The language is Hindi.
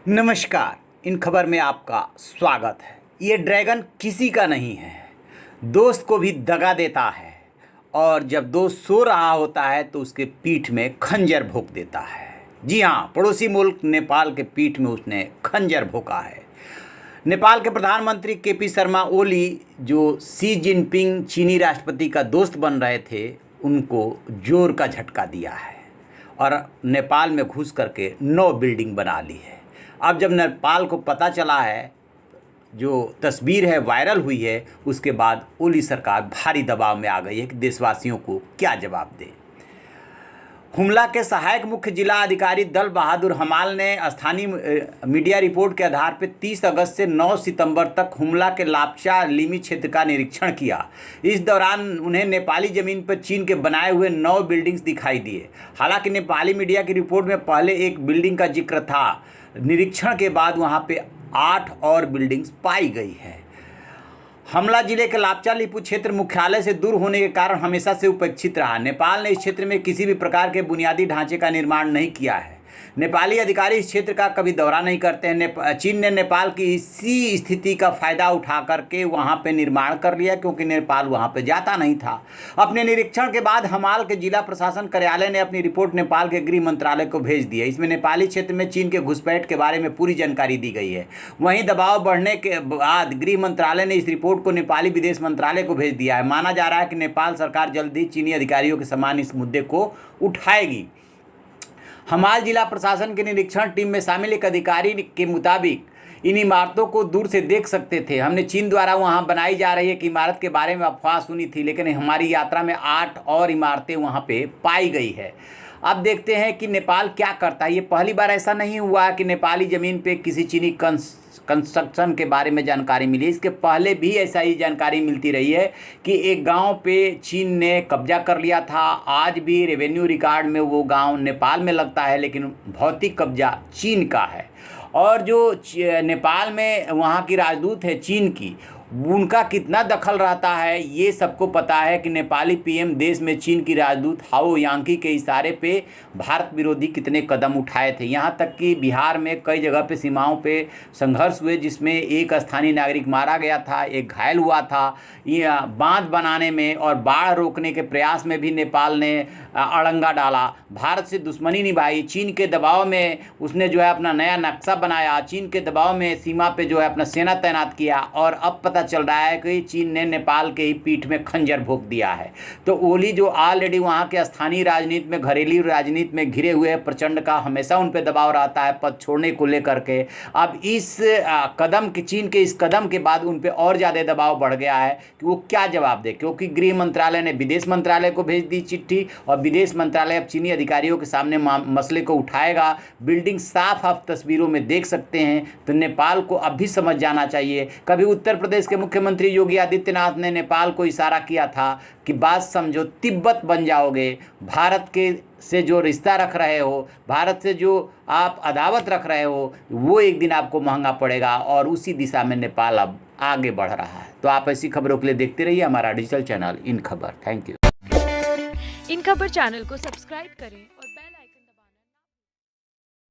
नमस्कार। इन खबर में आपका स्वागत है। ये ड्रैगन किसी का नहीं है, दोस्त को भी दगा देता है और जब दोस्त सो रहा होता है तो उसके पीठ में खंजर भोंक देता है। जी हाँ, पड़ोसी मुल्क नेपाल के पीठ में उसने खंजर भोंका है। नेपाल के प्रधानमंत्री केपी शर्मा ओली, जो शी जिनपिंग चीनी राष्ट्रपति का दोस्त बन रहे थे, उनको जोर का झटका दिया है और नेपाल में घुस करके 9 बिल्डिंग बना ली है। अब जब नेपाल को पता चला है, जो तस्वीर है वायरल हुई है, उसके बाद ओली सरकार भारी दबाव में आ गई है कि देशवासियों को क्या जवाब दे। हुमला के सहायक मुख्य जिला अधिकारी दल बहादुर हमाल ने स्थानीय मीडिया रिपोर्ट के आधार पर 30 अगस्त से 9 सितंबर तक हुमला के लाप्चा लिमी क्षेत्र का निरीक्षण किया। इस दौरान उन्हें नेपाली ज़मीन पर चीन के बनाए हुए 9 बिल्डिंग्स दिखाई दिए। हालांकि नेपाली मीडिया की रिपोर्ट में पहले एक बिल्डिंग का जिक्र था। निरीक्षण के बाद वहां पे 8 और बिल्डिंग्स पाई गई है। हमला जिले के लाप्चा लिपू क्षेत्र मुख्यालय से दूर होने के कारण हमेशा से उपेक्षित रहा। नेपाल ने इस क्षेत्र में किसी भी प्रकार के बुनियादी ढांचे का निर्माण नहीं किया है। नेपाली अधिकारी इस क्षेत्र का कभी दौरा नहीं करते हैं। चीन ने नेपाल की इसी स्थिति का फ़ायदा उठा करके वहां पे निर्माण कर लिया, क्योंकि नेपाल वहां पे जाता नहीं था। अपने निरीक्षण के बाद हमाल के जिला प्रशासन कार्यालय ने अपनी रिपोर्ट नेपाल के गृह मंत्रालय को भेज दी है। इसमें नेपाली क्षेत्र में चीन के घुसपैठ के बारे में पूरी जानकारी दी गई है। वहीं दबाव बढ़ने के बाद गृह मंत्रालय ने इस रिपोर्ट को नेपाली विदेश मंत्रालय को भेज दिया है। माना जा रहा है कि नेपाल सरकार जल्द ही चीनी अधिकारियों के समान इस मुद्दे को उठाएगी। हमाल जिला प्रशासन के निरीक्षण टीम में शामिल एक अधिकारी के मुताबिक इन इमारतों को दूर से देख सकते थे। हमने चीन द्वारा वहां बनाई जा रही एक इमारत के बारे में अफवाह सुनी थी, लेकिन हमारी यात्रा में 8 और इमारतें वहां पे पाई गई है। अब देखते हैं कि नेपाल क्या करता है। ये पहली बार ऐसा नहीं हुआ कि नेपाली ज़मीन पे किसी चीनी कंस्ट्रक्शन के बारे में जानकारी मिली। इसके पहले भी ऐसा ही जानकारी मिलती रही है कि एक गांव पे चीन ने कब्जा कर लिया था। आज भी रेवेन्यू रिकॉर्ड में वो गांव नेपाल में लगता है, लेकिन भौतिक कब्जा चीन का है। और जो नेपाल में वहाँ की राजदूत है चीन की, उनका कितना दखल रहता है ये सबको पता है कि नेपाली पीएम देश में चीन की राजदूत हाओ यांकी के इशारे पे भारत विरोधी कितने कदम उठाए थे। यहाँ तक कि बिहार में कई जगह पे सीमाओं पे संघर्ष हुए, जिसमें एक स्थानीय नागरिक मारा गया था, एक घायल हुआ था। ये बांध बनाने में और बाढ़ रोकने के प्रयास में भी नेपाल ने अड़ंगा डाला, भारत से दुश्मनी निभाई। चीन के दबाव में उसने जो है अपना नया नक्शा बनाया, चीन के दबाव में सीमा पे जो है अपना सेना तैनात किया और अब पता चल रहा है कि चीन ने नेपाल के ही पीठ में खंजर भोंक दिया है। तो ओली जो ऑलरेडी वहाँ के स्थानीय राजनीति में, घरेलू राजनीति में घिरे हुए हैं, प्रचंड का हमेशा उन पर दबाव रहता है पद छोड़ने को लेकर के। अब इस कदम के, चीन के इस कदम के बाद उन पर और ज़्यादा दबाव बढ़ गया है कि वो क्या जवाब दे, क्योंकि गृह मंत्रालय ने विदेश मंत्रालय को भेज दी चिट्ठी और विदेश मंत्रालय अब चीनी अधिकारियों के सामने मसले को उठाएगा। बिल्डिंग साफ साफ तस्वीरों में देख सकते हैं। तो नेपाल को अब भी समझ जाना चाहिए। कभी उत्तर प्रदेश के मुख्यमंत्री योगी आदित्यनाथ ने नेपाल को इशारा किया था कि बात समझो, तिब्बत बन जाओगे। भारत के से जो रिश्ता रख रहे हो, भारत से जो आप अदावत रख रहे हो, वो एक दिन आपको महंगा पड़ेगा। और उसी दिशा में नेपाल अब आगे बढ़ रहा है। तो आप ऐसी खबरों के लिए देखते रहिए हमारा डिजिटल चैनल इन खबर। Thank you. इन खबर चैनल को सब्सक्राइब करें।